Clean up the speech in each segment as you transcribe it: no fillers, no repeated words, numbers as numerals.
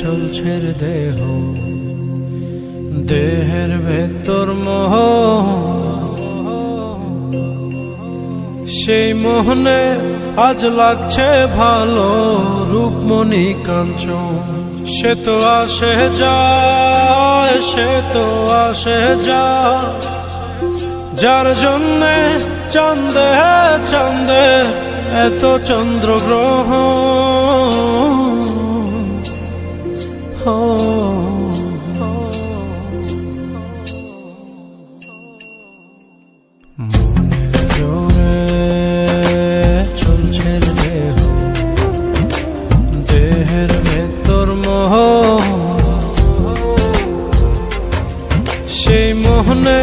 চলছে রে দেহ, দেহের ভেতর মোহ, সেই মোহনে আজ লাগছে ভালো রূপমণি কাঞ্চন। সে তো আসে যায়, সে তো আসে যায়, যার জন্যে চাঁদে চাঁদে এত চন্দ্রগ্রহ। মনের জোরে চলছে দেহ, দেহের ভেতর মোহ, সেই মোহনে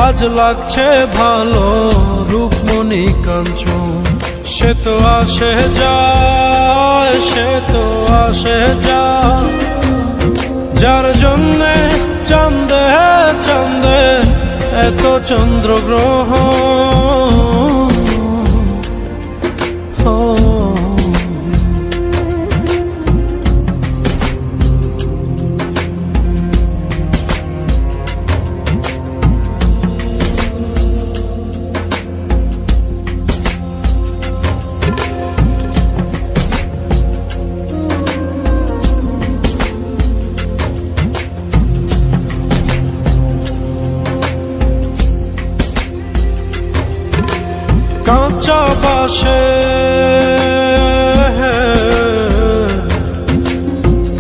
আজ লাগছে ভালো রূপমণি কাঞ্চন। সে তো আসে যায়, সে তো আসে যায়, যার জন্যে চাঁদে চাঁদে এত চন্দ্রগ্রহ। কাঁচা বাসে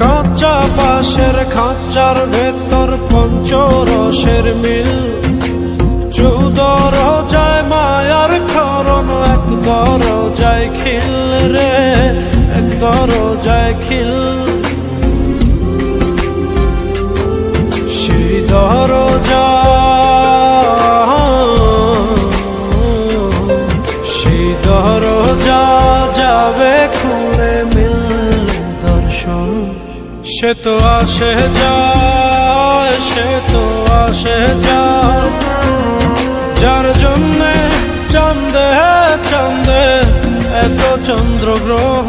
কাঁচা বাসের খাঁচার ভেতর পঞ্চরসের মিল, 14 রোজায় মায়ার খরণ, এক দরজায় খিল রে, এক দরজায় খিল। সেই দরজা দরজা যাবে খুলে মিললে দর্শন। সে তো আসে যায়, সে তো আসে যায়, যার জন্যে চাঁদে চাঁদে এত চন্দ্রগ্রহ।